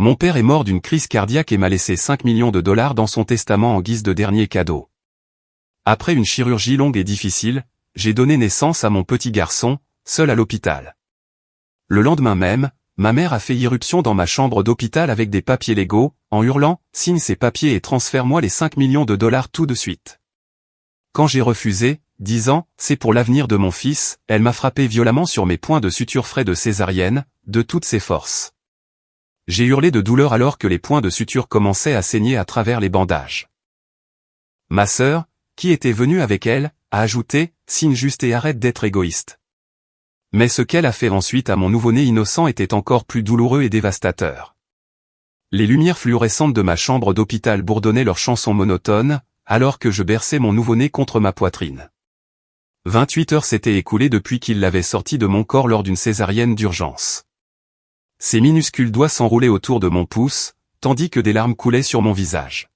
Mon père est mort d'une crise cardiaque et m'a laissé 5 millions de dollars dans son testament en guise de dernier cadeau. Après une chirurgie longue et difficile, j'ai donné naissance à mon petit garçon, seul à l'hôpital. Le lendemain même, ma mère a fait irruption dans ma chambre d'hôpital avec des papiers légaux, en hurlant « Signe ces papiers et transfère-moi les 5 millions de dollars tout de suite ». Quand j'ai refusé, disant « C'est pour l'avenir de mon fils », elle m'a frappé violemment sur mes points de suture frais de césarienne, de toutes ses forces. J'ai hurlé de douleur alors que les points de suture commençaient à saigner à travers les bandages. Ma sœur, qui était venue avec elle, a ajouté « Signe juste et arrête d'être égoïste ». Mais ce qu'elle a fait ensuite à mon nouveau-né innocent était encore plus douloureux et dévastateur. Les lumières fluorescentes de ma chambre d'hôpital bourdonnaient leurs chansons monotones, alors que je berçais mon nouveau-né contre ma poitrine. 28 heures s'étaient écoulées depuis qu'il l'avait sorti de mon corps lors d'une césarienne d'urgence. Ses minuscules doigts s'enroulaient autour de mon pouce, tandis que des larmes coulaient sur mon visage.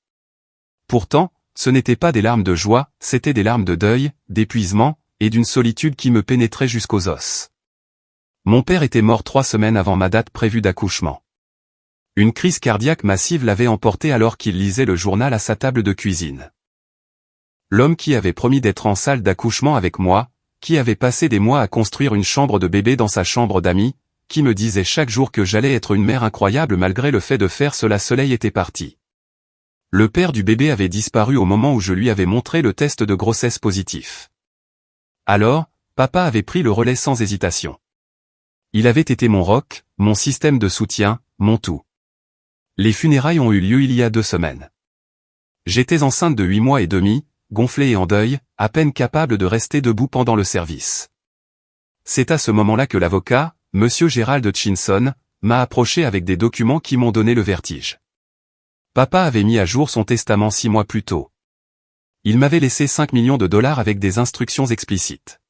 Pourtant, ce n'étaient pas des larmes de joie, c'étaient des larmes de deuil, d'épuisement, et d'une solitude qui me pénétrait jusqu'aux os. Mon père était mort 3 semaines avant ma date prévue d'accouchement. Une crise cardiaque massive l'avait emporté alors qu'il lisait le journal à sa table de cuisine. L'homme qui avait promis d'être en salle d'accouchement avec moi, qui avait passé des mois à construire une chambre de bébé dans sa chambre d'amis, qui me disait chaque jour que j'allais être une mère incroyable malgré le fait de faire cela seul était parti. Le père du bébé avait disparu au moment où je lui avais montré le test de grossesse positif. Alors, papa avait pris le relais sans hésitation. Il avait été mon roc, mon système de soutien, mon tout. Les funérailles ont eu lieu il y a 2 semaines. J'étais enceinte de 8 mois et demi, gonflée et en deuil, à peine capable de rester debout pendant le service. C'est à ce moment-là que l'avocat, Monsieur Gérald Hutchinson, m'a approché avec des documents qui m'ont donné le vertige. Papa avait mis à jour son testament 6 mois plus tôt. Il m'avait laissé 5 millions de dollars avec des instructions explicites.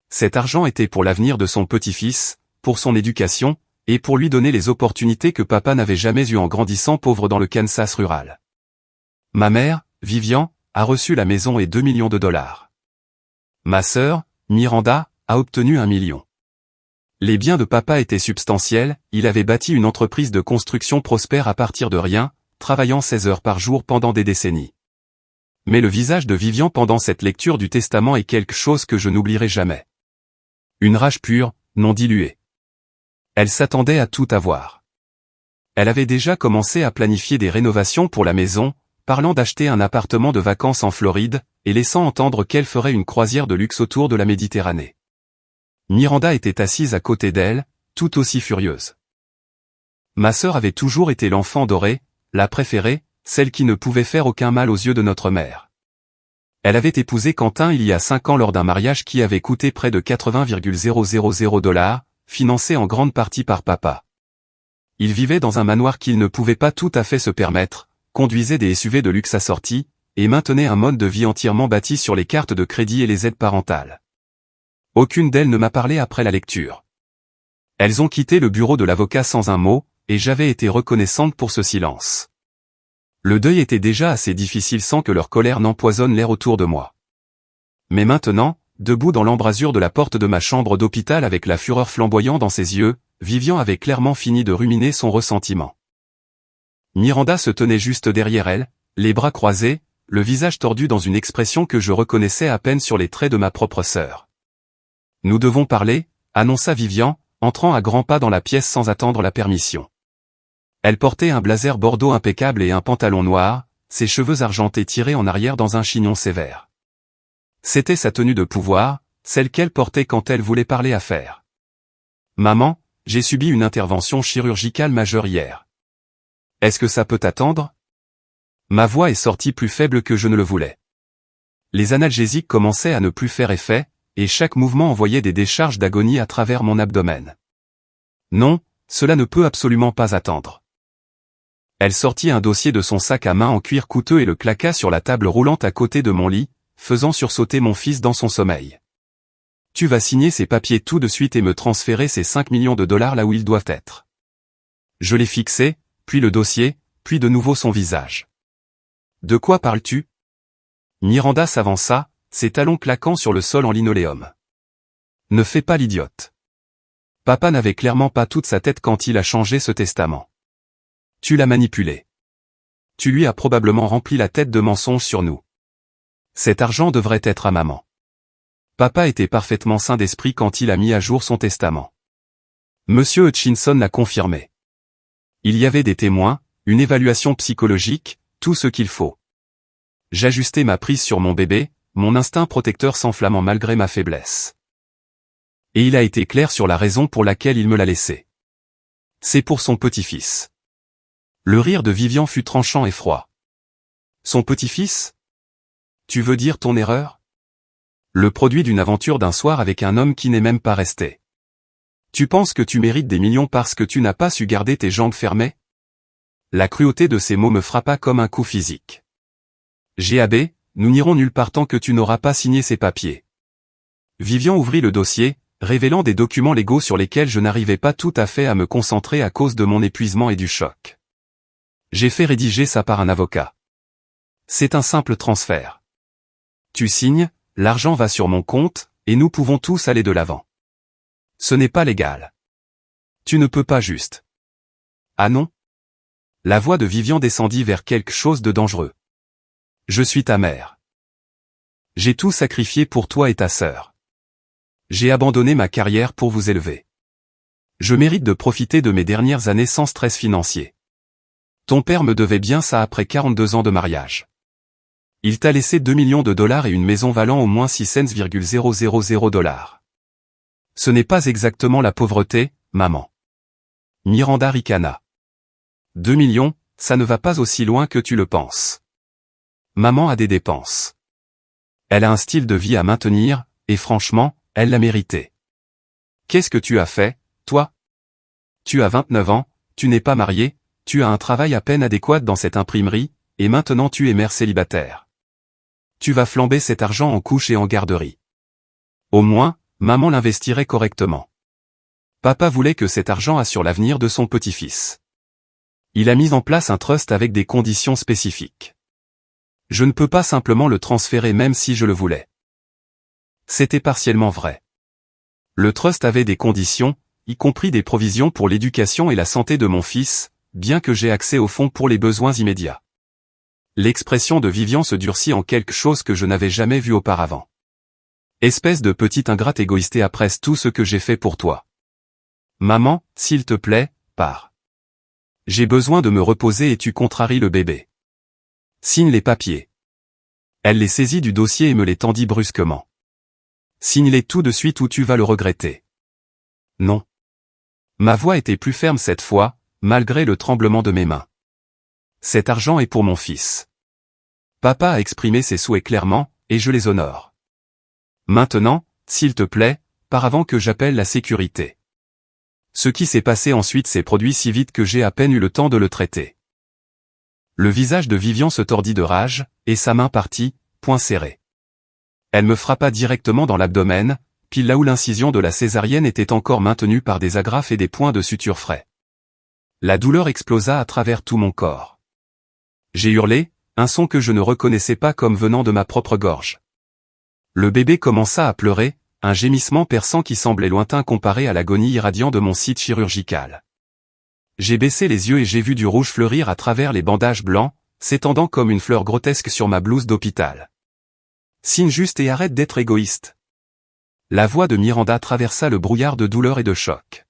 Cet argent était pour l'avenir de son petit-fils, pour son éducation, et pour lui donner les opportunités que papa n'avait jamais eues en grandissant pauvre dans le Kansas rural. Ma mère, Vivian, a reçu la maison et 2 millions de dollars. Ma sœur, Miranda, a obtenu 1 million. Les biens de papa étaient substantiels, il avait bâti une entreprise de construction prospère à partir de rien, travaillant 16 heures par jour pendant des décennies. Mais le visage de Vivian pendant cette lecture du testament est quelque chose que je n'oublierai jamais. Une rage pure, non diluée. Elle s'attendait à tout avoir. Elle avait déjà commencé à planifier des rénovations pour la maison, parlant d'acheter un appartement de vacances en Floride, et laissant entendre qu'elle ferait une croisière de luxe autour de la Méditerranée. Miranda était assise à côté d'elle, tout aussi furieuse. Ma sœur avait toujours été l'enfant doré, la préférée, celle qui ne pouvait faire aucun mal aux yeux de notre mère. Elle avait épousé Quentin il y a 5 ans lors d'un mariage qui avait coûté près de 80,000 $, financé en grande partie par papa. Il vivait dans un manoir qu'il ne pouvait pas tout à fait se permettre, conduisait des SUV de luxe assortis, et maintenait un mode de vie entièrement bâti sur les cartes de crédit et les aides parentales. Aucune d'elles ne m'a parlé après la lecture. Elles ont quitté le bureau de l'avocat sans un mot, et j'avais été reconnaissante pour ce silence. Le deuil était déjà assez difficile sans que leur colère n'empoisonne l'air autour de moi. Mais maintenant, debout dans l'embrasure de la porte de ma chambre d'hôpital avec la fureur flamboyant dans ses yeux, Vivian avait clairement fini de ruminer son ressentiment. Miranda se tenait juste derrière elle, les bras croisés, le visage tordu dans une expression que je reconnaissais à peine sur les traits de ma propre sœur. « Nous devons parler », annonça Vivian, entrant à grands pas dans la pièce sans attendre la permission. Elle portait un blazer bordeaux impeccable et un pantalon noir, ses cheveux argentés tirés en arrière dans un chignon sévère. C'était sa tenue de pouvoir, celle qu'elle portait quand elle voulait parler affaires. « Maman, j'ai subi une intervention chirurgicale majeure hier. Est-ce que ça peut attendre ?» Ma voix est sortie plus faible que je ne le voulais. Les analgésiques commençaient à ne plus faire effet, et chaque mouvement envoyait des décharges d'agonie à travers mon abdomen. Non, cela ne peut absolument pas attendre. Elle sortit un dossier de son sac à main en cuir coûteux et le claqua sur la table roulante à côté de mon lit, faisant sursauter mon fils dans son sommeil. Tu vas signer ces papiers tout de suite et me transférer ces 5 millions de dollars là où ils doivent être. Je l'ai fixé, puis le dossier, puis de nouveau son visage. De quoi parles-tu ? Miranda s'avança, ses talons claquant sur le sol en linoléum. Ne fais pas l'idiote. Papa n'avait clairement pas toute sa tête quand il a changé ce testament. Tu l'as manipulé. Tu lui as probablement rempli la tête de mensonges sur nous. Cet argent devrait être à maman. Papa était parfaitement sain d'esprit quand il a mis à jour son testament. Monsieur Hutchinson l'a confirmé. Il y avait des témoins, une évaluation psychologique, tout ce qu'il faut. J'ajustais ma prise sur mon bébé, mon instinct protecteur s'enflammant malgré ma faiblesse. Et il a été clair sur la raison pour laquelle il me l'a laissé. C'est pour son petit-fils. Le rire de Vivian fut tranchant et froid. Son petit-fils? Tu veux dire ton erreur? Le produit d'une aventure d'un soir avec un homme qui n'est même pas resté. Tu penses que tu mérites des millions parce que tu n'as pas su garder tes jambes fermées? La cruauté de ces mots me frappa comme un coup physique. GAB, nous n'irons nulle part tant que tu n'auras pas signé ces papiers. Vivian ouvrit le dossier, révélant des documents légaux sur lesquels je n'arrivais pas tout à fait à me concentrer à cause de mon épuisement et du choc. J'ai fait rédiger ça par un avocat. C'est un simple transfert. Tu signes, l'argent va sur mon compte, et nous pouvons tous aller de l'avant. Ce n'est pas légal. Tu ne peux pas juste. Ah non? La voix de Vivian descendit vers quelque chose de dangereux. Je suis ta mère. J'ai tout sacrifié pour toi et ta sœur. J'ai abandonné ma carrière pour vous élever. Je mérite de profiter de mes dernières années sans stress financier. Ton père me devait bien ça après 42 ans de mariage. Il t'a laissé 2 millions de dollars et une maison valant au moins 6 cents,000 $. Ce n'est pas exactement la pauvreté, maman. Miranda ricana. 2 millions, ça ne va pas aussi loin que tu le penses. Maman a des dépenses. Elle a un style de vie à maintenir, et franchement, elle l'a mérité. Qu'est-ce que tu as fait, toi? Tu as 29 ans, tu n'es pas marié, tu as un travail à peine adéquat dans cette imprimerie, et maintenant tu es mère célibataire. Tu vas flamber cet argent en couches et en garderie. Au moins, maman l'investirait correctement. Papa voulait que cet argent assure l'avenir de son petit-fils. Il a mis en place un trust avec des conditions spécifiques. Je ne peux pas simplement le transférer même si je le voulais. C'était partiellement vrai. Le trust avait des conditions, y compris des provisions pour l'éducation et la santé de mon fils, bien que j'ai accès aux fonds pour les besoins immédiats. L'expression de Vivian se durcit en quelque chose que je n'avais jamais vu auparavant. Espèce de petite ingrate égoïste et après tout ce que j'ai fait pour toi. Maman, s'il te plaît, pars. J'ai besoin de me reposer et tu contraries le bébé. Signe les papiers. Elle les saisit du dossier et me les tendit brusquement. Signe-les tout de suite ou tu vas le regretter. Non. Ma voix était plus ferme cette fois, malgré le tremblement de mes mains. Cet argent est pour mon fils. Papa a exprimé ses souhaits clairement, et je les honore. Maintenant, s'il te plaît, pars avant que j'appelle la sécurité. Ce qui s'est passé ensuite s'est produit si vite que j'ai à peine eu le temps de le traiter. Le visage de Vivian se tordit de rage, et sa main partit, poing serré. Elle me frappa directement dans l'abdomen, pile là où l'incision de la césarienne était encore maintenue par des agrafes et des points de suture frais. La douleur explosa à travers tout mon corps. J'ai hurlé, un son que je ne reconnaissais pas comme venant de ma propre gorge. Le bébé commença à pleurer, un gémissement perçant qui semblait lointain comparé à l'agonie irradiante de mon site chirurgical. J'ai baissé les yeux et j'ai vu du rouge fleurir à travers les bandages blancs, s'étendant comme une fleur grotesque sur ma blouse d'hôpital. Signe juste et arrête d'être égoïste. La voix de Miranda traversa le brouillard de douleur et de choc.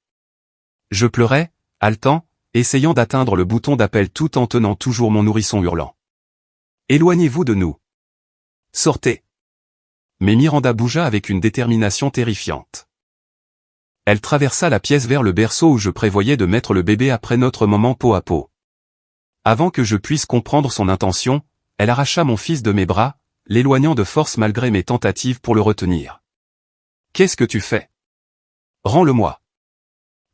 Je pleurais, haletant, essayant d'atteindre le bouton d'appel tout en tenant toujours mon nourrisson hurlant. Éloignez-vous de nous. Sortez. Mais Miranda bougea avec une détermination terrifiante. Elle traversa la pièce vers le berceau où je prévoyais de mettre le bébé après notre moment peau à peau. Avant que je puisse comprendre son intention, elle arracha mon fils de mes bras, l'éloignant de force malgré mes tentatives pour le retenir. Qu'est-ce que tu fais? Rends-le-moi.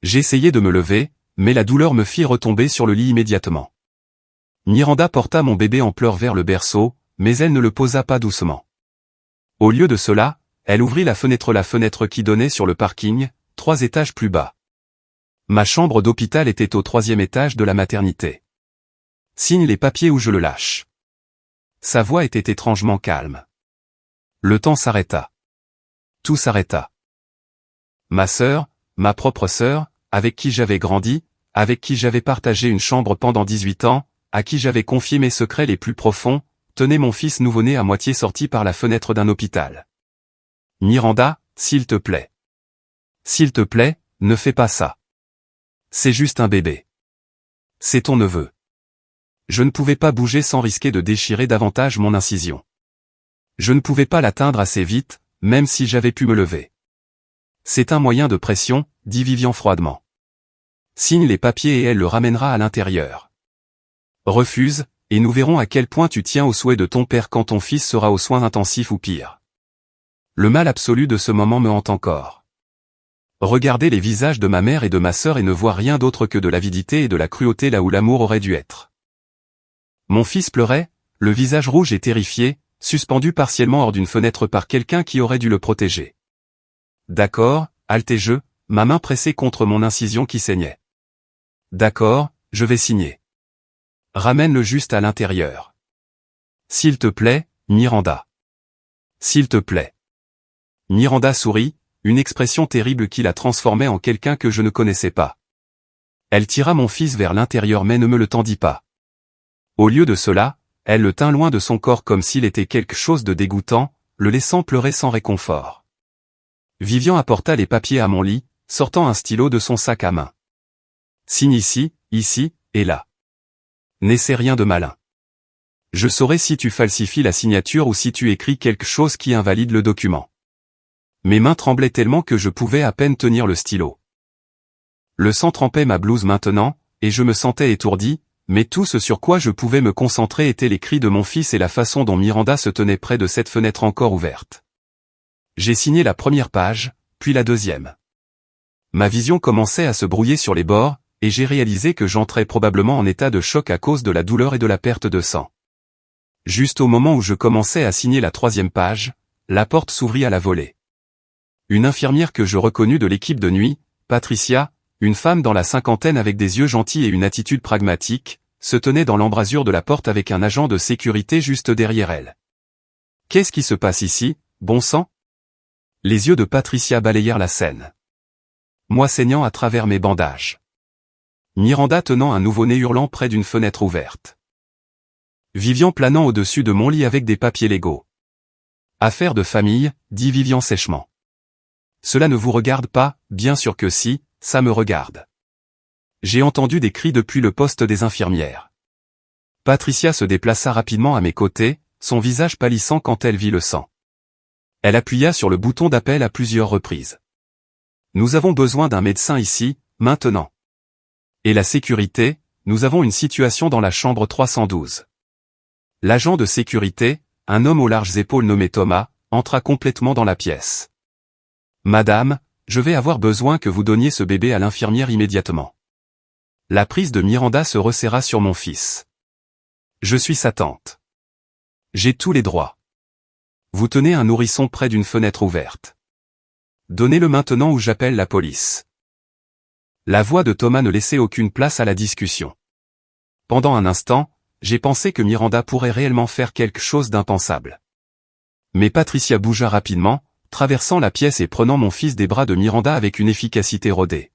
J'essayai de me lever, mais la douleur me fit retomber sur le lit immédiatement. Miranda porta mon bébé en pleurs vers le berceau, mais elle ne le posa pas doucement. Au lieu de cela, elle ouvrit la fenêtre qui donnait sur le parking, 3 étages plus bas. Ma chambre d'hôpital était au 3e étage de la maternité. Signe les papiers ou je le lâche. Sa voix était étrangement calme. Le temps s'arrêta. Tout s'arrêta. Ma sœur, ma propre sœur, avec qui j'avais grandi, avec qui j'avais partagé une chambre pendant 18 ans, à qui j'avais confié mes secrets les plus profonds, tenait mon fils nouveau-né à moitié sorti par la fenêtre d'un hôpital. Miranda, s'il te plaît. S'il te plaît, ne fais pas ça. C'est juste un bébé. C'est ton neveu. Je ne pouvais pas bouger sans risquer de déchirer davantage mon incision. Je ne pouvais pas l'atteindre assez vite, même si j'avais pu me lever. C'est un moyen de pression, dit Vivian froidement. Signe les papiers et elle le ramènera à l'intérieur. Refuse, et nous verrons à quel point tu tiens au souhait de ton père quand ton fils sera aux soins intensifs ou pire. Le mal absolu de ce moment me hante encore. Regarder les visages de ma mère et de ma sœur et ne voir rien d'autre que de l'avidité et de la cruauté là où l'amour aurait dû être. Mon fils pleurait, le visage rouge et terrifié, suspendu partiellement hors d'une fenêtre par quelqu'un qui aurait dû le protéger. D'accord, halettai-je, ma main pressée contre mon incision qui saignait. D'accord, je vais signer. Ramène-le juste à l'intérieur. S'il te plaît, Miranda. S'il te plaît. Miranda sourit, une expression terrible qui la transformait en quelqu'un que je ne connaissais pas. Elle tira mon fils vers l'intérieur mais ne me le tendit pas. Au lieu de cela, elle le tint loin de son corps comme s'il était quelque chose de dégoûtant, le laissant pleurer sans réconfort. Vivian apporta les papiers à mon lit, sortant un stylo de son sac à main. Signe ici, ici, et là. N'essaie rien de malin. Je saurai si tu falsifies la signature ou si tu écris quelque chose qui invalide le document. Mes mains tremblaient tellement que je pouvais à peine tenir le stylo. Le sang trempait ma blouse maintenant, et je me sentais étourdi, mais tout ce sur quoi je pouvais me concentrer étaient les cris de mon fils et la façon dont Miranda se tenait près de cette fenêtre encore ouverte. J'ai signé la première page, puis la deuxième. Ma vision commençait à se brouiller sur les bords, et j'ai réalisé que j'entrais probablement en état de choc à cause de la douleur et de la perte de sang. Juste au moment où je commençais à signer la troisième page, la porte s'ouvrit à la volée. Une infirmière que je reconnus de l'équipe de nuit, Patricia, une femme dans la cinquantaine avec des yeux gentils et une attitude pragmatique, se tenait dans l'embrasure de la porte avec un agent de sécurité juste derrière elle. « Qu'est-ce qui se passe ici, bon sang ?» Les yeux de Patricia balayèrent la scène. Moi saignant à travers mes bandages. Miranda tenant un nouveau-né hurlant près d'une fenêtre ouverte. Vivian planant au-dessus de mon lit avec des papiers légaux. « Affaire de famille, dit Vivian sèchement. Cela ne vous regarde pas, bien sûr que si, ça me regarde. J'ai entendu des cris depuis le poste des infirmières. Patricia se déplaça rapidement à mes côtés, son visage pâlissant quand elle vit le sang. Elle appuya sur le bouton d'appel à plusieurs reprises. Nous avons besoin d'un médecin ici, maintenant. Et la sécurité, nous avons une situation dans la chambre 312. L'agent de sécurité, un homme aux larges épaules nommé Thomas, entra complètement dans la pièce. Madame, je vais avoir besoin que vous donniez ce bébé à l'infirmière immédiatement. La prise de Miranda se resserra sur mon fils. Je suis sa tante. J'ai tous les droits. Vous tenez un nourrisson près d'une fenêtre ouverte. Donnez-le maintenant ou j'appelle la police. La voix de Thomas ne laissait aucune place à la discussion. Pendant un instant, j'ai pensé que Miranda pourrait réellement faire quelque chose d'impensable. Mais Patricia bougea rapidement, traversant la pièce et prenant mon fils des bras de Miranda avec une efficacité rodée.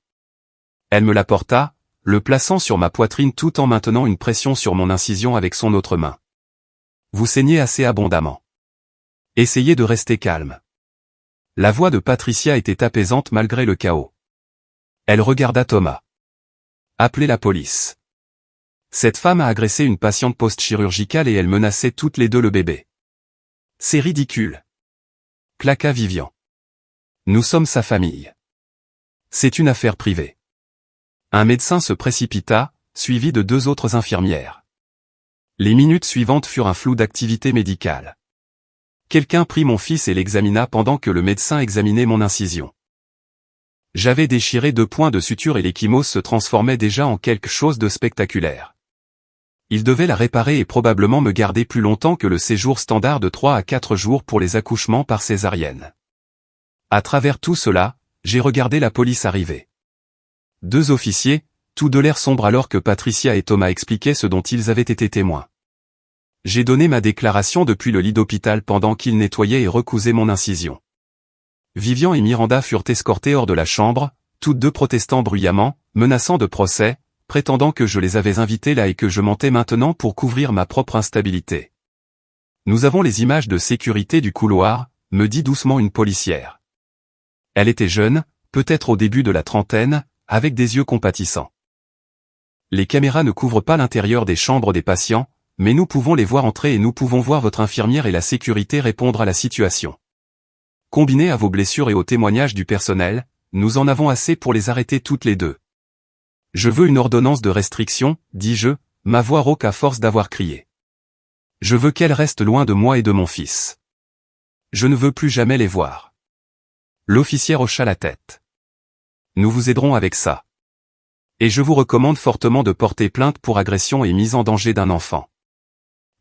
Elle me l'apporta, le plaçant sur ma poitrine tout en maintenant une pression sur mon incision avec son autre main. Vous saignez assez abondamment. Essayez de rester calme. La voix de Patricia était apaisante malgré le chaos. Elle regarda Thomas. Appelez la police. Cette femme a agressé une patiente post-chirurgicale et elle menaçait toutes les deux le bébé. C'est ridicule. Claqua Vivian. Nous sommes sa famille. C'est une affaire privée. Un médecin se précipita, suivi de deux autres infirmières. Les minutes suivantes furent un flou d'activité médicale. Quelqu'un prit mon fils et l'examina pendant que le médecin examinait mon incision. J'avais déchiré 2 points de suture et l'échymose se transformait déjà en quelque chose de spectaculaire. Il devait la réparer et probablement me garder plus longtemps que le séjour standard de 3 à 4 jours pour les accouchements par césarienne. À travers tout cela, j'ai regardé la police arriver. 2 officiers, tous de l'air sombre alors que Patricia et Thomas expliquaient ce dont ils avaient été témoins. J'ai donné ma déclaration depuis le lit d'hôpital pendant qu'ils nettoyaient et recousaient mon incision. Vivian et Miranda furent escortés hors de la chambre, toutes deux protestant bruyamment, menaçant de procès, prétendant que je les avais invités là et que je mentais maintenant pour couvrir ma propre instabilité. Nous avons les images de sécurité du couloir, me dit doucement une policière. Elle était jeune, peut-être au début de la trentaine, avec des yeux compatissants. Les caméras ne couvrent pas l'intérieur des chambres des patients, mais nous pouvons les voir entrer et nous pouvons voir votre infirmière et la sécurité répondre à la situation. Combiné à vos blessures et aux témoignages du personnel, nous en avons assez pour les arrêter toutes les deux. Je veux une ordonnance de restriction, dis-je, ma voix rauque à force d'avoir crié. Je veux qu'elle reste loin de moi et de mon fils. Je ne veux plus jamais les voir. L'officière hocha la tête. Nous vous aiderons avec ça. Et je vous recommande fortement de porter plainte pour agression et mise en danger d'un enfant.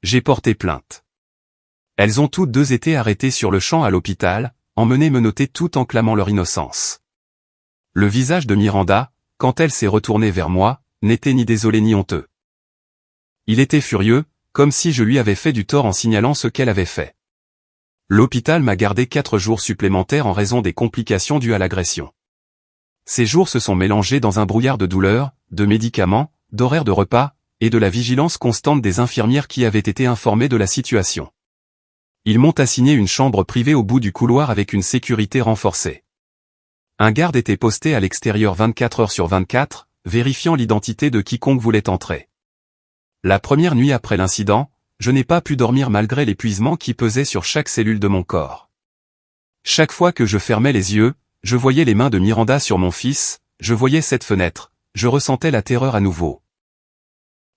J'ai porté plainte. Elles ont toutes deux été arrêtées sur le champ à l'hôpital, emmenées menottées tout en clamant leur innocence. Le visage de Miranda, quand elle s'est retournée vers moi, n'était ni désolé ni honteux. Il était furieux, comme si je lui avais fait du tort en signalant ce qu'elle avait fait. L'hôpital m'a gardé 4 jours supplémentaires en raison des complications dues à l'agression. Ces jours se sont mélangés dans un brouillard de douleurs, de médicaments, d'horaires de repas, et de la vigilance constante des infirmières qui avaient été informées de la situation. Ils m'ont assigné une chambre privée au bout du couloir avec une sécurité renforcée. Un garde était posté à l'extérieur 24 heures sur 24, vérifiant l'identité de quiconque voulait entrer. La première nuit après l'incident, je n'ai pas pu dormir malgré l'épuisement qui pesait sur chaque cellule de mon corps. Chaque fois que je fermais les yeux, je voyais les mains de Miranda sur mon fils, je voyais cette fenêtre, je ressentais la terreur à nouveau.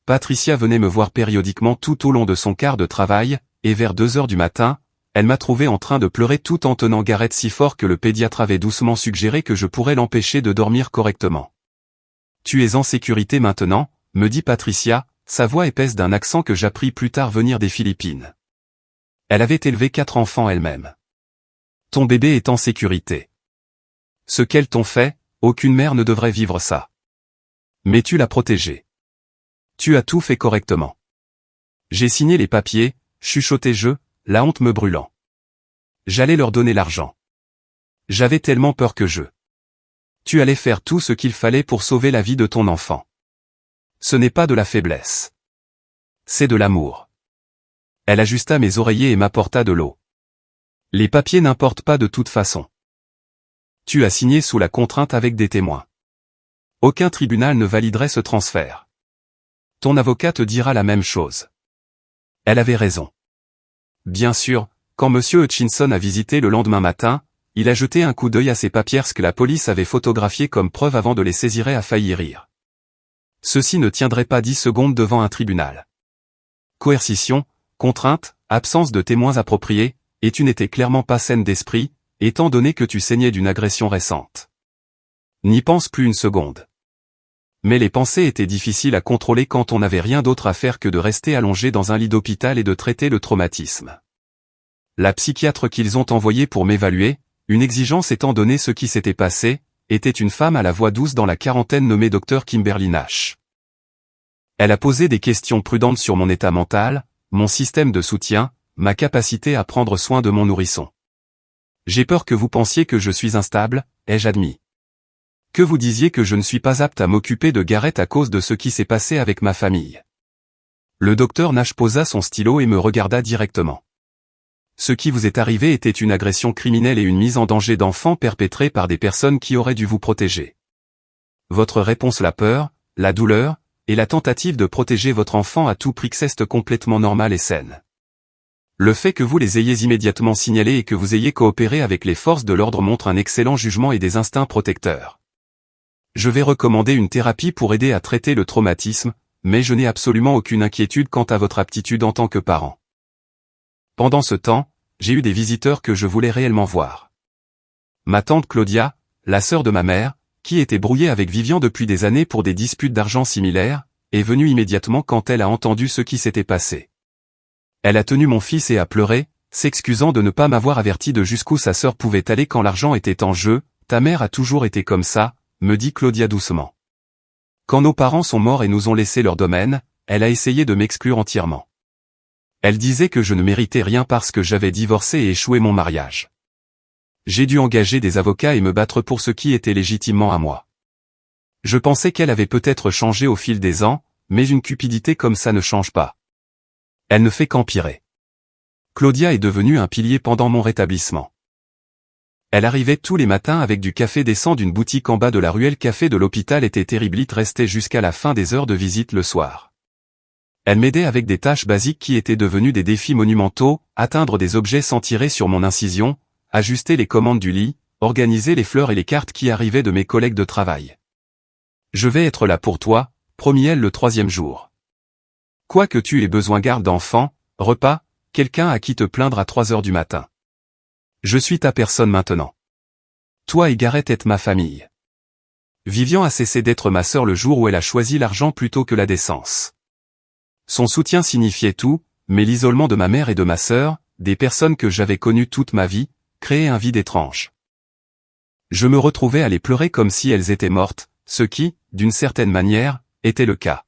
Patricia venait me voir périodiquement tout au long de son quart de travail, et vers 2 heures du matin, elle m'a trouvé en train de pleurer tout en tenant Garrett si fort que le pédiatre avait doucement suggéré que je pourrais l'empêcher de dormir correctement. « Tu es en sécurité maintenant », me dit Patricia, sa voix épaisse d'un accent que j'appris plus tard venir des Philippines. Elle avait élevé 4 enfants elle-même. « Ton bébé est en sécurité. Ce qu'elles t'ont fait, aucune mère ne devrait vivre ça. Mais tu l'as protégé. Tu as tout fait correctement. » J'ai signé les papiers, chuchotai-je, la honte me brûlant. J'allais leur donner l'argent. J'avais tellement peur que Tu allais faire tout ce qu'il fallait pour sauver la vie de ton enfant. Ce n'est pas de la faiblesse. C'est de l'amour. Elle ajusta mes oreillers et m'apporta de l'eau. Les papiers n'importent pas de toute façon. Tu as signé sous la contrainte avec des témoins. Aucun tribunal ne validerait ce transfert. Ton avocat te dira la même chose. Elle avait raison. Bien sûr, quand M. Hutchinson a visité le lendemain matin, il a jeté un coup d'œil à ces papiers que la police avait photographiés comme preuve avant de les saisir et a failli rire. Ceci ne tiendrait pas 10 secondes devant un tribunal. Coercition, contrainte, absence de témoins appropriés, et tu n'étais clairement pas saine d'esprit, étant donné que tu saignais d'une agression récente. N'y pense plus une seconde. Mais les pensées étaient difficiles à contrôler quand on n'avait rien d'autre à faire que de rester allongé dans un lit d'hôpital et de traiter le traumatisme. La psychiatre qu'ils ont envoyée pour m'évaluer, une exigence étant donné ce qui s'était passé, était une femme à la voix douce dans la quarantaine nommée Dr Kimberly Nash. Elle a posé des questions prudentes sur mon état mental, mon système de soutien, ma capacité à prendre soin de mon nourrisson. J'ai peur que vous pensiez que je suis instable, ai-je admis. Que vous disiez que je ne suis pas apte à m'occuper de Garrett à cause de ce qui s'est passé avec ma famille. Le docteur Nash posa son stylo et me regarda directement. Ce qui vous est arrivé était une agression criminelle et une mise en danger d'enfants perpétrée par des personnes qui auraient dû vous protéger. Votre réponse, la peur, la douleur, et la tentative de protéger votre enfant à tout prix reste complètement normale et saine. Le fait que vous les ayez immédiatement signalés et que vous ayez coopéré avec les forces de l'ordre montre un excellent jugement et des instincts protecteurs. Je vais recommander une thérapie pour aider à traiter le traumatisme, mais je n'ai absolument aucune inquiétude quant à votre aptitude en tant que parent. Pendant ce temps, j'ai eu des visiteurs que je voulais réellement voir. Ma tante Claudia, la sœur de ma mère, qui était brouillée avec Vivian depuis des années pour des disputes d'argent similaires, est venue immédiatement quand elle a entendu ce qui s'était passé. Elle a tenu mon fils et a pleuré, s'excusant de ne pas m'avoir averti de jusqu'où sa sœur pouvait aller quand l'argent était en jeu. Ta mère a toujours été comme ça, me dit Claudia doucement. Quand nos parents sont morts et nous ont laissé leur domaine, elle a essayé de m'exclure entièrement. Elle disait que je ne méritais rien parce que j'avais divorcé et échoué mon mariage. J'ai dû engager des avocats et me battre pour ce qui était légitimement à moi. Je pensais qu'elle avait peut-être changé au fil des ans, mais une cupidité comme ça ne change pas. Elle ne fait qu'empirer. Claudia est devenue un pilier pendant mon rétablissement. Elle arrivait tous les matins avec du café décent d'une boutique en bas de la ruelle café de l'hôpital était terriblite restait jusqu'à la fin des heures de visite le soir. Elle m'aidait avec des tâches basiques qui étaient devenues des défis monumentaux, atteindre des objets sans tirer sur mon incision, ajuster les commandes du lit, organiser les fleurs et les cartes qui arrivaient de mes collègues de travail. Je vais être là pour toi, promit-elle le 3e jour. Quoi que tu aies besoin garde d'enfants, repas, quelqu'un à qui te plaindre à 3 heures du matin. Je suis ta personne maintenant. Toi et Gareth êtes ma famille. Vivian a cessé d'être ma sœur le jour où elle a choisi l'argent plutôt que la décence. Son soutien signifiait tout, mais l'isolement de ma mère et de ma sœur, des personnes que j'avais connues toute ma vie, créait un vide étrange. Je me retrouvais à les pleurer comme si elles étaient mortes, ce qui, d'une certaine manière, était le cas.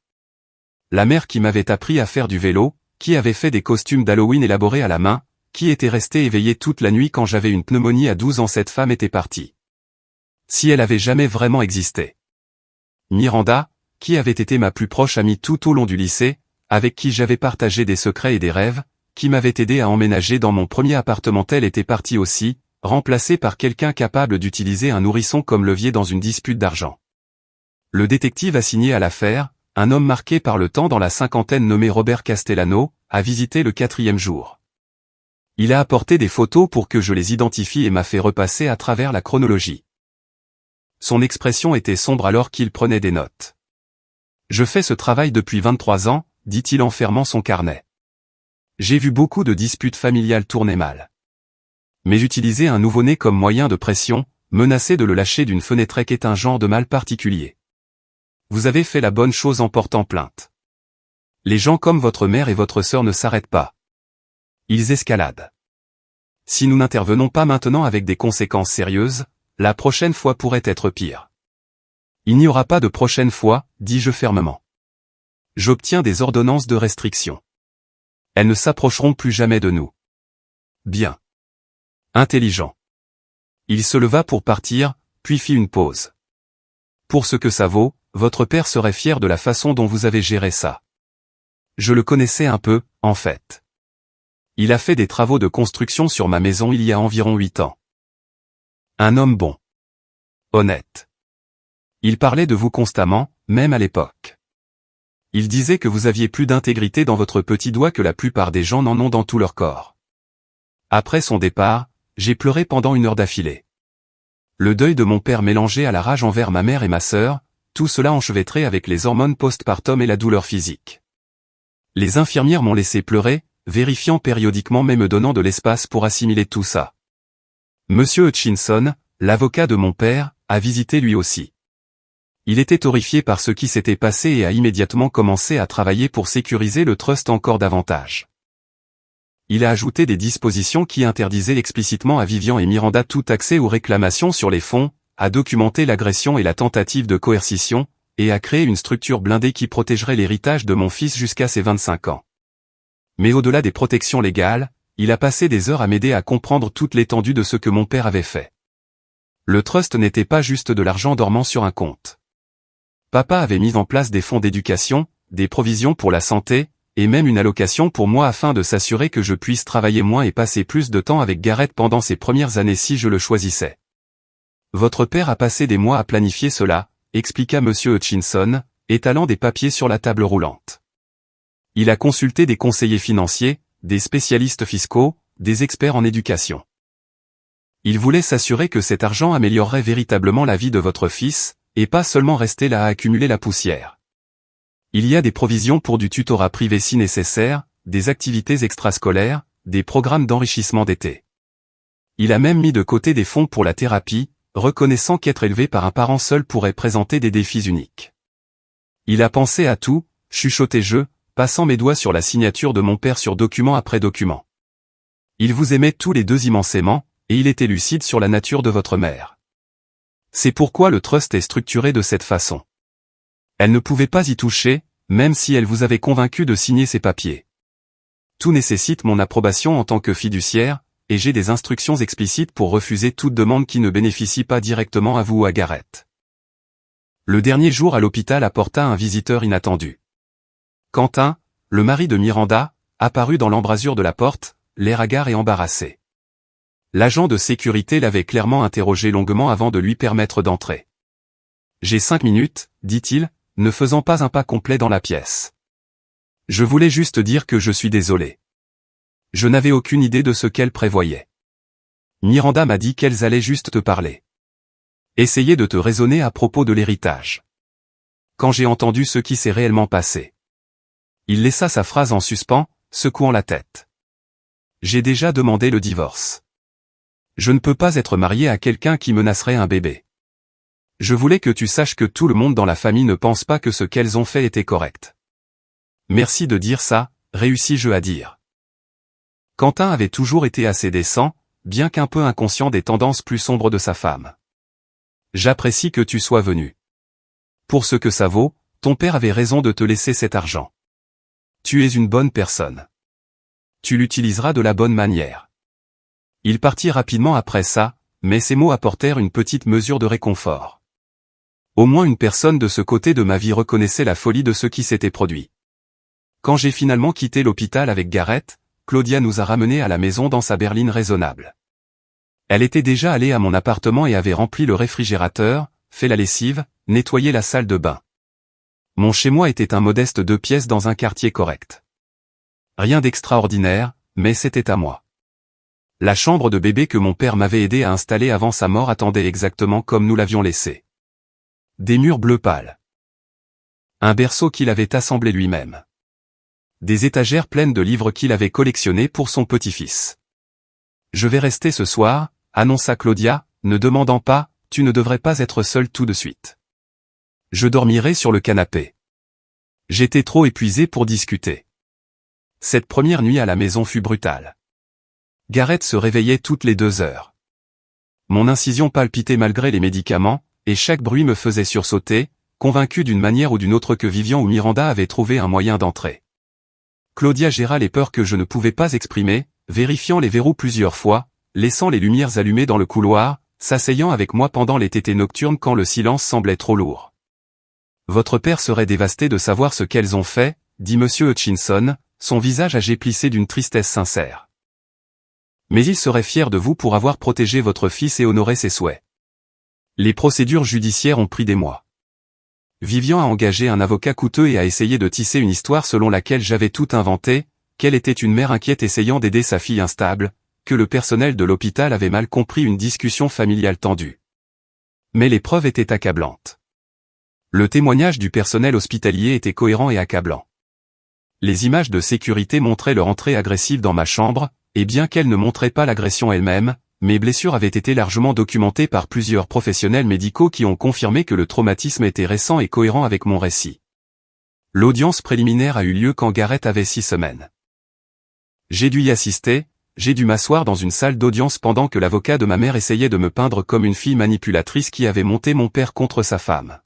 La mère qui m'avait appris à faire du vélo, qui avait fait des costumes d'Halloween élaborés à la main, qui était restée éveillée toute la nuit quand j'avais une pneumonie à 12 ans, cette femme était partie. Si elle avait jamais vraiment existé. Miranda, qui avait été ma plus proche amie tout au long du lycée, avec qui j'avais partagé des secrets et des rêves, qui m'avait aidé à emménager dans mon premier appartement, elle était partie aussi, remplacée par quelqu'un capable d'utiliser un nourrisson comme levier dans une dispute d'argent. Le détective assigné à l'affaire, un homme marqué par le temps dans la cinquantaine nommé Robert Castellano, a visité le 4e jour. Il a apporté des photos pour que je les identifie et m'a fait repasser à travers la chronologie. Son expression était sombre alors qu'il prenait des notes. Je fais ce travail depuis 23 ans, dit-il en fermant son carnet. J'ai vu beaucoup de disputes familiales tourner mal. Mais utiliser un nouveau-né comme moyen de pression, menacer de le lâcher d'une fenêtre est un genre de mal particulier. Vous avez fait la bonne chose en portant plainte. Les gens comme votre mère et votre sœur ne s'arrêtent pas. Ils escaladent. Si nous n'intervenons pas maintenant avec des conséquences sérieuses, la prochaine fois pourrait être pire. Il n'y aura pas de prochaine fois, dis-je fermement. J'obtiens des ordonnances de restriction. Elles ne s'approcheront plus jamais de nous. Bien. Intelligent. Il se leva pour partir, puis fit une pause. Pour ce que ça vaut, votre père serait fier de la façon dont vous avez géré ça. Je le connaissais un peu, en fait. Il a fait des travaux de construction sur ma maison il y a environ 8 ans. Un homme bon. Honnête. Il parlait de vous constamment, même à l'époque. Il disait que vous aviez plus d'intégrité dans votre petit doigt que la plupart des gens n'en ont dans tout leur corps. Après son départ, j'ai pleuré pendant 1 heure d'affilée. Le deuil de mon père mélangé à la rage envers ma mère et ma sœur, tout cela enchevêtré avec les hormones postpartum et la douleur physique. Les infirmières m'ont laissé pleurer, vérifiant périodiquement mais me donnant de l'espace pour assimiler tout ça. Monsieur Hutchinson, l'avocat de mon père, a visité lui aussi. Il était horrifié par ce qui s'était passé et a immédiatement commencé à travailler pour sécuriser le trust encore davantage. Il a ajouté des dispositions qui interdisaient explicitement à Vivian et Miranda tout accès aux réclamations sur les fonds, a documenté l'agression et la tentative de coercition, et a créé une structure blindée qui protégerait l'héritage de mon fils jusqu'à ses 25 ans. Mais au-delà des protections légales, il a passé des heures à m'aider à comprendre toute l'étendue de ce que mon père avait fait. Le trust n'était pas juste de l'argent dormant sur un compte. Papa avait mis en place des fonds d'éducation, des provisions pour la santé, et même une allocation pour moi afin de s'assurer que je puisse travailler moins et passer plus de temps avec Gareth pendant ses premières années si je le choisissais. Votre père a passé des mois à planifier cela, expliqua Monsieur Hutchinson, étalant des papiers sur la table roulante. Il a consulté des conseillers financiers, des spécialistes fiscaux, des experts en éducation. Il voulait s'assurer que cet argent améliorerait véritablement la vie de votre fils, et pas seulement rester là à accumuler la poussière. Il y a des provisions pour du tutorat privé si nécessaire, des activités extrascolaires, des programmes d'enrichissement d'été. Il a même mis de côté des fonds pour la thérapie, reconnaissant qu'être élevé par un parent seul pourrait présenter des défis uniques. Il a pensé à tout, chuchotai-je, passant mes doigts sur la signature de mon père sur document après document. Il vous aimait tous les deux immensément, et il était lucide sur la nature de votre mère. C'est pourquoi le trust est structuré de cette façon. Elle ne pouvait pas y toucher, même si elle vous avait convaincu de signer ces papiers. Tout nécessite mon approbation en tant que fiduciaire, et j'ai des instructions explicites pour refuser toute demande qui ne bénéficie pas directement à vous ou à Gareth. Le dernier jour à l'hôpital apporta un visiteur inattendu. Quentin, le mari de Miranda, apparut dans l'embrasure de la porte, l'air hagard et embarrassé. L'agent de sécurité l'avait clairement interrogé longuement avant de lui permettre d'entrer. « J'ai 5 minutes, dit-il, ne faisant pas un pas complet dans la pièce. Je voulais juste dire que je suis désolé. Je n'avais aucune idée de ce qu'elle prévoyait. Miranda m'a dit qu'elles allaient juste te parler. Essayer de te raisonner à propos de l'héritage. Quand j'ai entendu ce qui s'est réellement passé. » Il laissa sa phrase en suspens, secouant la tête. « J'ai déjà demandé le divorce. Je ne peux pas être marié à quelqu'un qui menacerait un bébé. Je voulais que tu saches que tout le monde dans la famille ne pense pas que ce qu'elles ont fait était correct. Merci de dire ça, réussis-je à dire. » Quentin avait toujours été assez décent, bien qu'un peu inconscient des tendances plus sombres de sa femme. « J'apprécie que tu sois venu. Pour ce que ça vaut, ton père avait raison de te laisser cet argent. Tu es une bonne personne. Tu l'utiliseras de la bonne manière. » Il partit rapidement après ça, mais ses mots apportèrent une petite mesure de réconfort. Au moins une personne de ce côté de ma vie reconnaissait la folie de ce qui s'était produit. Quand j'ai finalement quitté l'hôpital avec Gareth, Claudia nous a ramenés à la maison dans sa berline raisonnable. Elle était déjà allée à mon appartement et avait rempli le réfrigérateur, fait la lessive, nettoyé la salle de bain. Mon chez-moi était un modeste 2 pièces dans un quartier correct. Rien d'extraordinaire, mais c'était à moi. La chambre de bébé que mon père m'avait aidé à installer avant sa mort attendait exactement comme nous l'avions laissé. Des murs bleu pâle. Un berceau qu'il avait assemblé lui-même. Des étagères pleines de livres qu'il avait collectionnés pour son petit-fils. « Je vais rester ce soir », annonça Claudia, ne demandant pas, « Tu ne devrais pas être seule tout de suite. Je dormirai sur le canapé. » J'étais trop épuisé pour discuter. Cette première nuit à la maison fut brutale. Gareth se réveillait toutes les 2 heures. Mon incision palpitait malgré les médicaments, et chaque bruit me faisait sursauter, convaincu d'une manière ou d'une autre que Vivian ou Miranda avaient trouvé un moyen d'entrer. Claudia géra les peurs que je ne pouvais pas exprimer, vérifiant les verrous plusieurs fois, laissant les lumières allumées dans le couloir, s'asseyant avec moi pendant les tétées nocturnes quand le silence semblait trop lourd. « Votre père serait dévasté de savoir ce qu'elles ont fait, » dit M. Hutchinson, son visage âgé plissé d'une tristesse sincère. « Mais il serait fier de vous pour avoir protégé votre fils et honoré ses souhaits. Les procédures judiciaires ont pris des mois. Vivian a engagé un avocat coûteux et a essayé de tisser une histoire selon laquelle j'avais tout inventé, qu'elle était une mère inquiète essayant d'aider sa fille instable, que le personnel de l'hôpital avait mal compris une discussion familiale tendue. Mais les preuves étaient accablantes. Le témoignage du personnel hospitalier était cohérent et accablant. Les images de sécurité montraient leur entrée agressive dans ma chambre, et bien qu'elles ne montraient pas l'agression elle-même, mes blessures avaient été largement documentées par plusieurs professionnels médicaux qui ont confirmé que le traumatisme était récent et cohérent avec mon récit. L'audience préliminaire a eu lieu quand Gareth avait 6 semaines. J'ai dû y assister, j'ai dû m'asseoir dans une salle d'audience pendant que l'avocat de ma mère essayait de me peindre comme une fille manipulatrice qui avait monté mon père contre sa femme.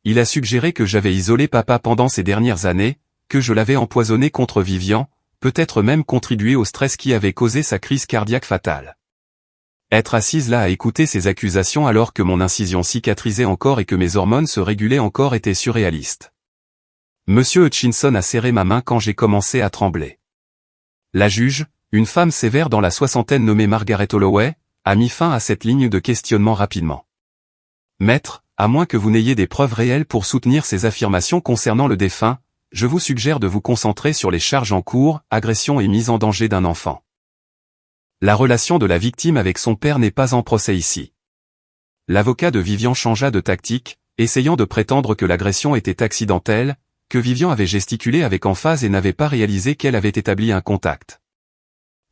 Il a suggéré que j'avais isolé papa pendant ces dernières années, que je l'avais empoisonné contre Vivian, peut-être même contribué au stress qui avait causé sa crise cardiaque fatale. Être assise là à écouter ces accusations alors que mon incision cicatrisait encore et que mes hormones se régulaient encore était surréaliste. Monsieur Hutchinson a serré ma main quand j'ai commencé à trembler. La juge, une femme sévère dans la soixantaine nommée Margaret Holloway, a mis fin à cette ligne de questionnement rapidement. Maître, à moins que vous n'ayez des preuves réelles pour soutenir ces affirmations concernant le défunt, je vous suggère de vous concentrer sur les charges en cours, agression et mise en danger d'un enfant. La relation de la victime avec son père n'est pas en procès ici. L'avocat de Vivian changea de tactique, essayant de prétendre que l'agression était accidentelle, que Vivian avait gesticulé avec emphase et n'avait pas réalisé qu'elle avait établi un contact.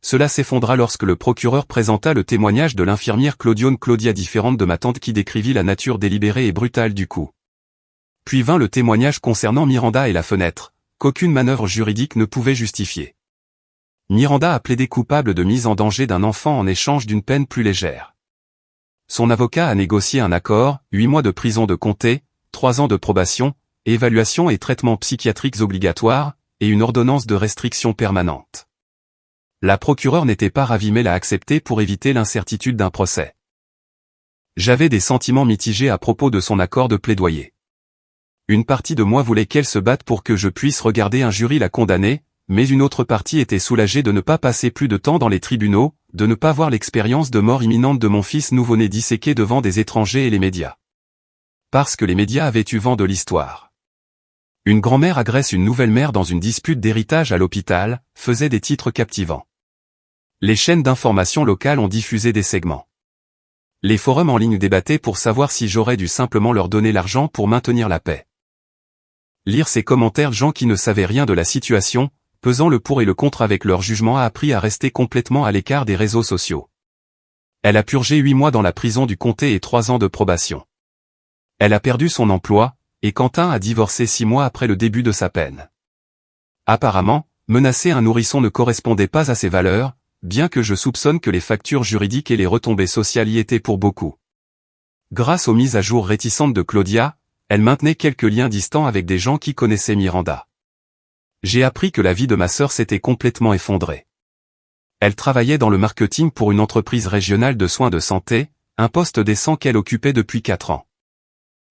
Cela s'effondra lorsque le procureur présenta le témoignage de l'infirmière Claudia différente de ma tante qui décrivit la nature délibérée et brutale du coup. Puis vint le témoignage concernant Miranda et la fenêtre, qu'aucune manœuvre juridique ne pouvait justifier. Miranda a plaidé coupable de mise en danger d'un enfant en échange d'une peine plus légère. Son avocat a négocié un accord, 8 mois de prison de comté, 3 ans de probation, évaluation et traitements psychiatriques obligatoires, et une ordonnance de restriction permanente. La procureure n'était pas ravie mais l'a accepté pour éviter l'incertitude d'un procès. J'avais des sentiments mitigés à propos de son accord de plaidoyer. Une partie de moi voulait qu'elle se batte pour que je puisse regarder un jury la condamner, mais une autre partie était soulagée de ne pas passer plus de temps dans les tribunaux, de ne pas voir l'expérience de mort imminente de mon fils nouveau-né disséqué devant des étrangers et les médias. Parce que les médias avaient eu vent de l'histoire. Une grand-mère agresse une nouvelle mère dans une dispute d'héritage à l'hôpital, faisait des titres captivants. Les chaînes d'information locales ont diffusé des segments. Les forums en ligne débattaient pour savoir si j'aurais dû simplement leur donner l'argent pour maintenir la paix. Lire ces commentaires de gens qui ne savaient rien de la situation, pesant le pour et le contre avec leur jugement, a appris à rester complètement à l'écart des réseaux sociaux. Elle a purgé 8 mois dans la prison du comté et 3 ans de probation. Elle a perdu son emploi, et Quentin a divorcé 6 mois après le début de sa peine. Apparemment, menacer un nourrisson ne correspondait pas à ses valeurs, bien que je soupçonne que les factures juridiques et les retombées sociales y étaient pour beaucoup. Grâce aux mises à jour réticentes de Claudia, elle maintenait quelques liens distants avec des gens qui connaissaient Miranda. J'ai appris que la vie de ma sœur s'était complètement effondrée. Elle travaillait dans le marketing pour une entreprise régionale de soins de santé, un poste décent qu'elle occupait depuis 4 ans.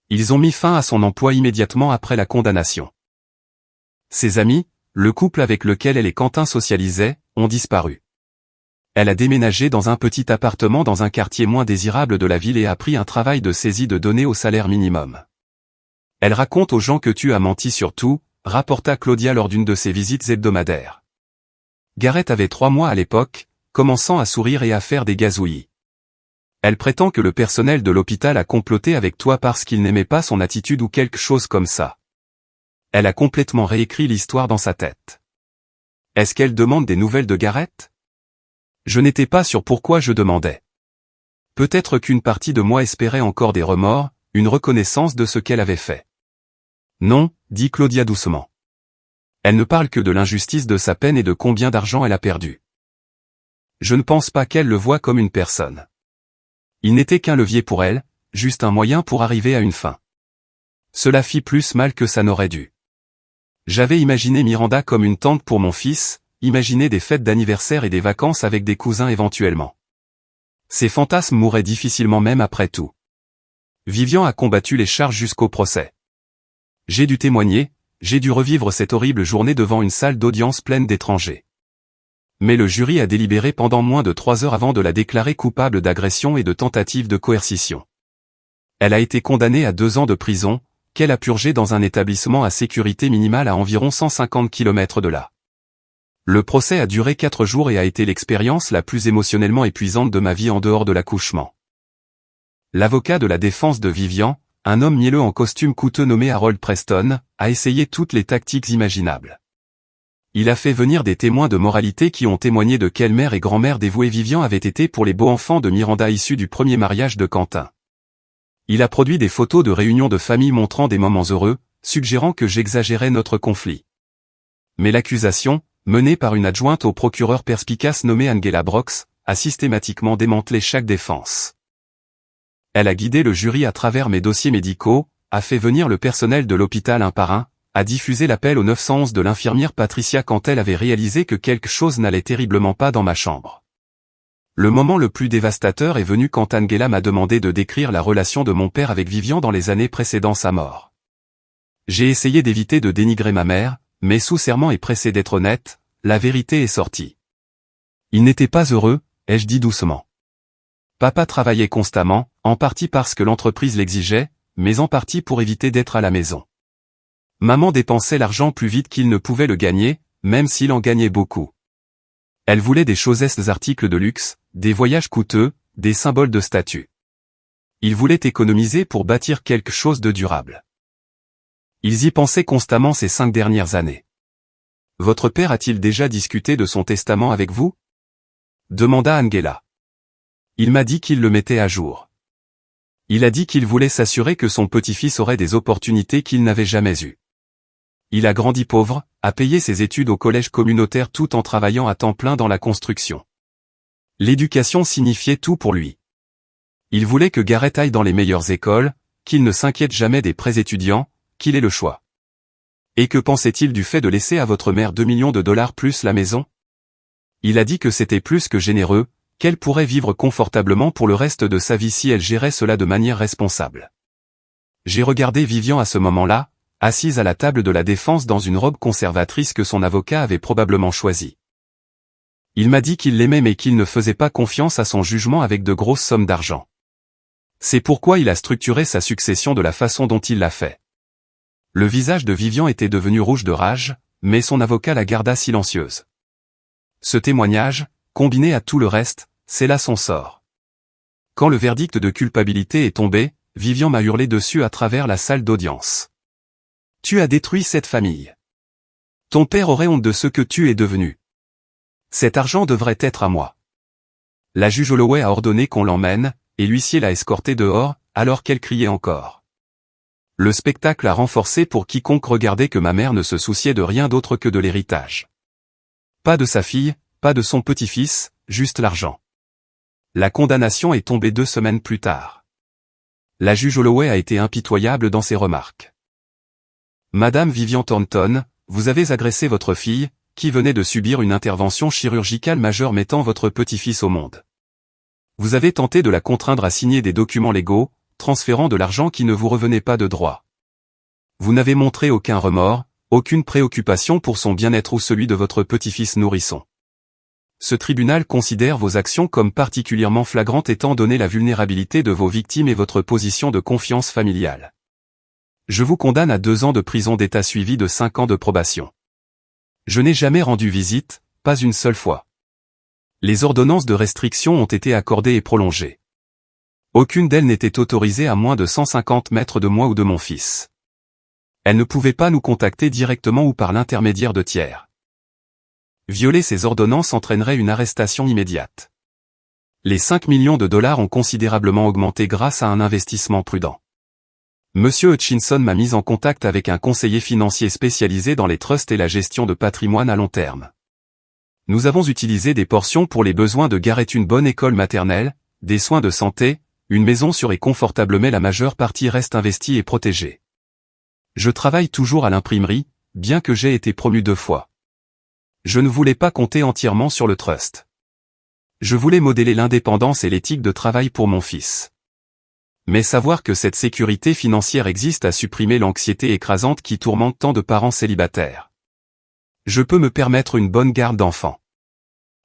Ils ont mis fin à son emploi immédiatement après la condamnation. Ses amis, le couple avec lequel elle et Quentin socialisaient, ont disparu. Elle a déménagé dans un petit appartement dans un quartier moins désirable de la ville et a pris un travail de saisie de données au salaire minimum. Elle raconte aux gens que tu as menti sur tout, rapporta Claudia lors d'une de ses visites hebdomadaires. Gareth avait 3 mois à l'époque, commençant à sourire et à faire des gazouillis. Elle prétend que le personnel de l'hôpital a comploté avec toi parce qu'il n'aimait pas son attitude ou quelque chose comme ça. Elle a complètement réécrit l'histoire dans sa tête. Est-ce qu'elle demande des nouvelles de Gareth? Je n'étais pas sûr pourquoi je demandais. Peut-être qu'une partie de moi espérait encore des remords, une reconnaissance de ce qu'elle avait fait. Non, dit Claudia doucement. Elle ne parle que de l'injustice de sa peine et de combien d'argent elle a perdu. Je ne pense pas qu'elle le voie comme une personne. Il n'était qu'un levier pour elle, juste un moyen pour arriver à une fin. Cela fit plus mal que ça n'aurait dû. J'avais imaginé Miranda comme une tante pour mon fils, imaginé des fêtes d'anniversaire et des vacances avec des cousins éventuellement. Ces fantasmes mouraient difficilement même après tout. Vivian a combattu les charges jusqu'au procès. J'ai dû témoigner, j'ai dû revivre cette horrible journée devant une salle d'audience pleine d'étrangers. Mais le jury a délibéré pendant moins de 3 heures avant de la déclarer coupable d'agression et de tentative de coercition. Elle a été condamnée à 2 ans de prison, qu'elle a purgé dans un établissement à sécurité minimale à environ 150 km de là. Le procès a duré 4 jours et a été l'expérience la plus émotionnellement épuisante de ma vie en dehors de l'accouchement. L'avocat de la défense de Vivian, un homme mielleux en costume coûteux nommé Harold Preston, a essayé toutes les tactiques imaginables. Il a fait venir des témoins de moralité qui ont témoigné de quelle mère et grand-mère dévouée Vivian avait été pour les beaux enfants de Miranda issus du premier mariage de Quentin. Il a produit des photos de réunions de famille montrant des moments heureux, suggérant que j'exagérais notre conflit. Mais l'accusation, menée par une adjointe au procureur perspicace nommée Angela Brox, a systématiquement démantelé chaque défense. Elle a guidé le jury à travers mes dossiers médicaux, a fait venir le personnel de l'hôpital un par un, a diffusé l'appel au 911 de l'infirmière Patricia quand elle avait réalisé que quelque chose n'allait terriblement pas dans ma chambre. Le moment le plus dévastateur est venu quand Angela m'a demandé de décrire la relation de mon père avec Vivian dans les années précédant sa mort. J'ai essayé d'éviter de dénigrer ma mère, mais sous serment et pressé d'être honnête, la vérité est sortie. Il n'était pas heureux, ai-je dit doucement. Papa travaillait constamment, en partie parce que l'entreprise l'exigeait, mais en partie pour éviter d'être à la maison. Maman dépensait l'argent plus vite qu'il ne pouvait le gagner, même s'il en gagnait beaucoup. Elle voulait des chaussettes articles de luxe, des voyages coûteux, des symboles de statut. Ils voulaient économiser pour bâtir quelque chose de durable. Ils y pensaient constamment ces 5 dernières années. Votre père a-t-il déjà discuté de son testament avec vous? Demanda Angela. Il m'a dit qu'il le mettait à jour. Il a dit qu'il voulait s'assurer que son petit-fils aurait des opportunités qu'il n'avait jamais eues. Il a grandi pauvre, a payé ses études au collège communautaire tout en travaillant à temps plein dans la construction. L'éducation signifiait tout pour lui. Il voulait que Gareth aille dans les meilleures écoles, qu'il ne s'inquiète jamais des prêts étudiants, qu'il ait le choix. Et que pensait-il du fait de laisser à votre mère 2 millions de dollars plus la maison? Il a dit que c'était plus que généreux, qu'elle pourrait vivre confortablement pour le reste de sa vie si elle gérait cela de manière responsable. J'ai regardé Vivian à ce moment-là, assise à la table de la défense dans une robe conservatrice que son avocat avait probablement choisie. Il m'a dit qu'il l'aimait mais qu'il ne faisait pas confiance à son jugement avec de grosses sommes d'argent. C'est pourquoi il a structuré sa succession de la façon dont il l'a fait. Le visage de Vivian était devenu rouge de rage, mais son avocat la garda silencieuse. Ce témoignage, combiné à tout le reste, c'est là son sort. Quand le verdict de culpabilité est tombé, Vivian m'a hurlé dessus à travers la salle d'audience. « Tu as détruit cette famille. Ton père aurait honte de ce que tu es devenu. Cet argent devrait être à moi. » La juge Holloway a ordonné qu'on l'emmène, et l'huissier l'a escortée dehors, alors qu'elle criait encore. Le spectacle a renforcé pour quiconque regardait que ma mère ne se souciait de rien d'autre que de l'héritage. Pas de sa fille, pas de son petit-fils, juste l'argent. La condamnation est tombée 2 semaines plus tard. La juge Holloway a été impitoyable dans ses remarques. Madame Vivian Thornton, vous avez agressé votre fille, qui venait de subir une intervention chirurgicale majeure mettant votre petit-fils au monde. Vous avez tenté de la contraindre à signer des documents légaux, transférant de l'argent qui ne vous revenait pas de droit. Vous n'avez montré aucun remords, aucune préoccupation pour son bien-être ou celui de votre petit-fils nourrisson. Ce tribunal considère vos actions comme particulièrement flagrantes étant donné la vulnérabilité de vos victimes et votre position de confiance familiale. Je vous condamne à 2 ans de prison d'État suivi de 5 ans de probation. Je n'ai jamais rendu visite, pas une seule fois. Les ordonnances de restriction ont été accordées et prolongées. Aucune d'elles n'était autorisée à moins de 150 mètres de moi ou de mon fils. Elles ne pouvaient pas nous contacter directement ou par l'intermédiaire de tiers. Violer ces ordonnances entraînerait une arrestation immédiate. Les 5 millions de dollars ont considérablement augmenté grâce à un investissement prudent. Monsieur Hutchinson m'a mis en contact avec un conseiller financier spécialisé dans les trusts et la gestion de patrimoine à long terme. Nous avons utilisé des portions pour les besoins de Garrett, une bonne école maternelle, des soins de santé, une maison sûre et confortable, mais la majeure partie reste investie et protégée. Je travaille toujours à l'imprimerie, bien que j'ai été promu 2 fois. Je ne voulais pas compter entièrement sur le trust. Je voulais modeler l'indépendance et l'éthique de travail pour mon fils. Mais savoir que cette sécurité financière existe a supprimé l'anxiété écrasante qui tourmente tant de parents célibataires. Je peux me permettre une bonne garde d'enfants.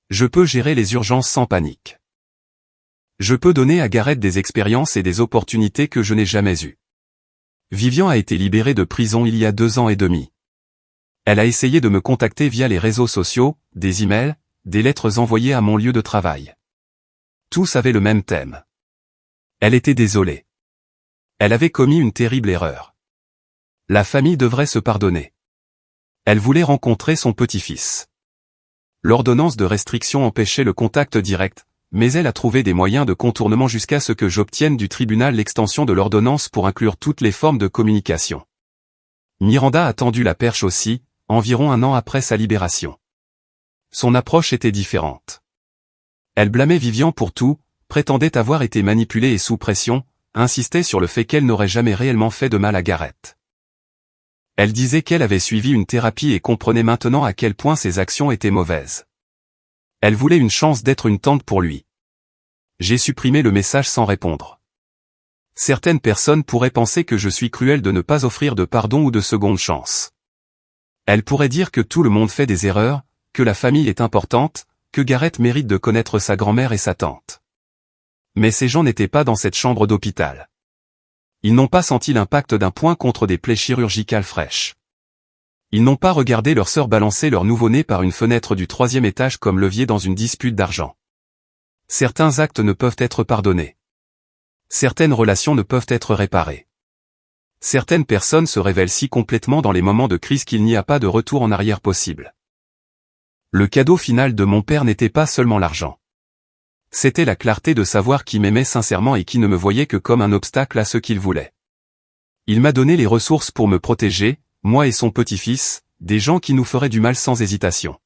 Je peux gérer les urgences sans panique. Je peux donner à Garrett des expériences et des opportunités que je n'ai jamais eues. Vivian a été libérée de prison il y a 2 ans et demi. Elle a essayé de me contacter via les réseaux sociaux, des emails, des lettres envoyées à mon lieu de travail. Tous avaient le même thème. Elle était désolée. Elle avait commis une terrible erreur. La famille devrait se pardonner. Elle voulait rencontrer son petit-fils. L'ordonnance de restriction empêchait le contact direct, mais elle a trouvé des moyens de contournement jusqu'à ce que j'obtienne du tribunal l'extension de l'ordonnance pour inclure toutes les formes de communication. Miranda a tendu la perche aussi, environ 1 an après sa libération. Son approche était différente. Elle blâmait Vivian pour tout, prétendait avoir été manipulée et sous pression, insistait sur le fait qu'elle n'aurait jamais réellement fait de mal à Garrett. Elle disait qu'elle avait suivi une thérapie et comprenait maintenant à quel point ses actions étaient mauvaises. Elle voulait une chance d'être une tante pour lui. J'ai supprimé le message sans répondre. Certaines personnes pourraient penser que je suis cruel de ne pas offrir de pardon ou de seconde chance. Elles pourraient dire que tout le monde fait des erreurs, que la famille est importante, que Garrett mérite de connaître sa grand-mère et sa tante. Mais ces gens n'étaient pas dans cette chambre d'hôpital. Ils n'ont pas senti l'impact d'un poing contre des plaies chirurgicales fraîches. Ils n'ont pas regardé leur sœur balancer leur nouveau-né par une fenêtre du 3e étage comme levier dans une dispute d'argent. Certains actes ne peuvent être pardonnés. Certaines relations ne peuvent être réparées. Certaines personnes se révèlent si complètement dans les moments de crise qu'il n'y a pas de retour en arrière possible. Le cadeau final de mon père n'était pas seulement l'argent. C'était la clarté de savoir qui m'aimait sincèrement et qui ne me voyait que comme un obstacle à ce qu'il voulait. Il m'a donné les ressources pour me protéger, moi et son petit-fils, des gens qui nous feraient du mal sans hésitation.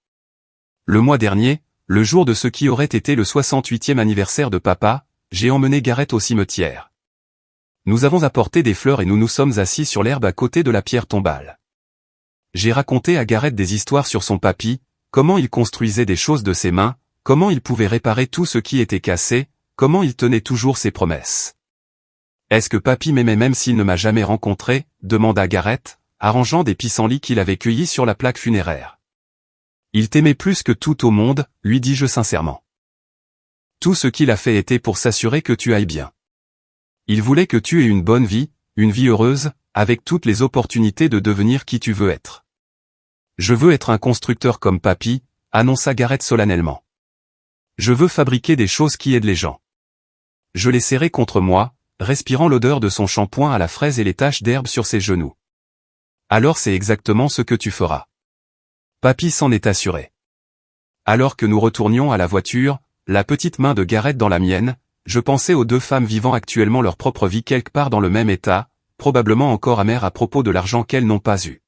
Le mois dernier, le jour de ce qui aurait été le 68e anniversaire de papa, j'ai emmené Garrett au cimetière. Nous avons apporté des fleurs et nous nous sommes assis sur l'herbe à côté de la pierre tombale. J'ai raconté à Garrett des histoires sur son papy, comment il construisait des choses de ses mains, Comment il pouvait réparer tout ce qui était cassé, comment il tenait toujours ses promesses. Est-ce que papy m'aimait même s'il ne m'a jamais rencontré, demanda Gareth, arrangeant des pissenlits qu'il avait cueillis sur la plaque funéraire. Il t'aimait plus que tout au monde, lui dis-je sincèrement. Tout ce qu'il a fait était pour s'assurer que tu ailles bien. Il voulait que tu aies une bonne vie, une vie heureuse, avec toutes les opportunités de devenir qui tu veux être. Je veux être un constructeur comme papy, annonça Gareth solennellement. Je veux fabriquer des choses qui aident les gens. Je les serrai contre moi, respirant l'odeur de son shampoing à la fraise et les taches d'herbe sur ses genoux. Alors c'est exactement ce que tu feras. Papy s'en est assuré. Alors que nous retournions à la voiture, la petite main de Gareth dans la mienne, je pensais aux deux femmes vivant actuellement leur propre vie quelque part dans le même état, probablement encore amères à propos de l'argent qu'elles n'ont pas eu.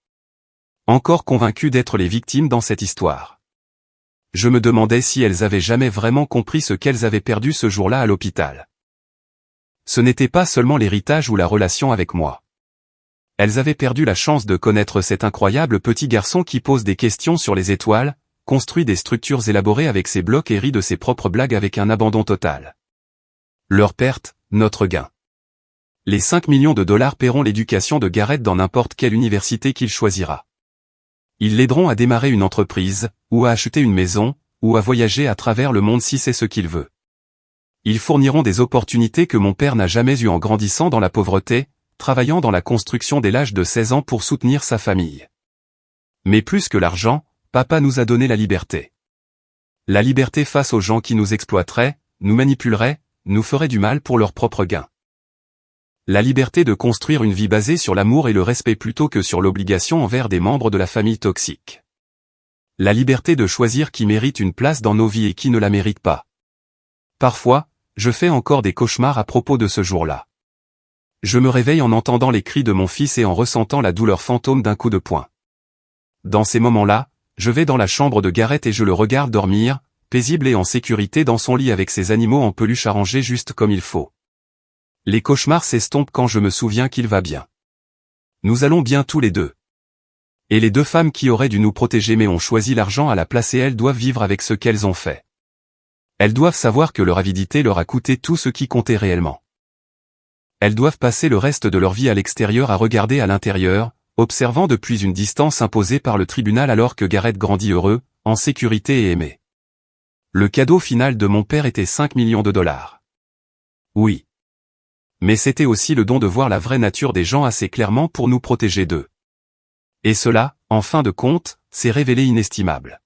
Encore convaincues d'être les victimes dans cette histoire. Je me demandais si elles avaient jamais vraiment compris ce qu'elles avaient perdu ce jour-là à l'hôpital. Ce n'était pas seulement l'héritage ou la relation avec moi. Elles avaient perdu la chance de connaître cet incroyable petit garçon qui pose des questions sur les étoiles, construit des structures élaborées avec ses blocs et rit de ses propres blagues avec un abandon total. Leur perte, notre gain. Les 5 millions de dollars paieront l'éducation de Gareth dans n'importe quelle université qu'il choisira. Ils l'aideront à démarrer une entreprise, ou à acheter une maison, ou à voyager à travers le monde si c'est ce qu'il veut. Ils fourniront des opportunités que mon père n'a jamais eues en grandissant dans la pauvreté, travaillant dans la construction dès l'âge de 16 ans pour soutenir sa famille. Mais plus que l'argent, papa nous a donné la liberté. La liberté face aux gens qui nous exploiteraient, nous manipuleraient, nous feraient du mal pour leur propre gain. La liberté de construire une vie basée sur l'amour et le respect plutôt que sur l'obligation envers des membres de la famille toxique. La liberté de choisir qui mérite une place dans nos vies et qui ne la mérite pas. Parfois, je fais encore des cauchemars à propos de ce jour-là. Je me réveille en entendant les cris de mon fils et en ressentant la douleur fantôme d'un coup de poing. Dans ces moments-là, je vais dans la chambre de Gareth et je le regarde dormir, paisible et en sécurité dans son lit avec ses animaux en peluche arrangés juste comme il faut. Les cauchemars s'estompent quand je me souviens qu'il va bien. Nous allons bien tous les deux. Et les deux femmes qui auraient dû nous protéger mais ont choisi l'argent à la place et elles doivent vivre avec ce qu'elles ont fait. Elles doivent savoir que leur avidité leur a coûté tout ce qui comptait réellement. Elles doivent passer le reste de leur vie à l'extérieur à regarder à l'intérieur, observant depuis une distance imposée par le tribunal alors que Gareth grandit heureux, en sécurité et aimé. Le cadeau final de mon père était 5 millions de dollars. Oui. Mais c'était aussi le don de voir la vraie nature des gens assez clairement pour nous protéger d'eux. Et cela, en fin de compte, s'est révélé inestimable.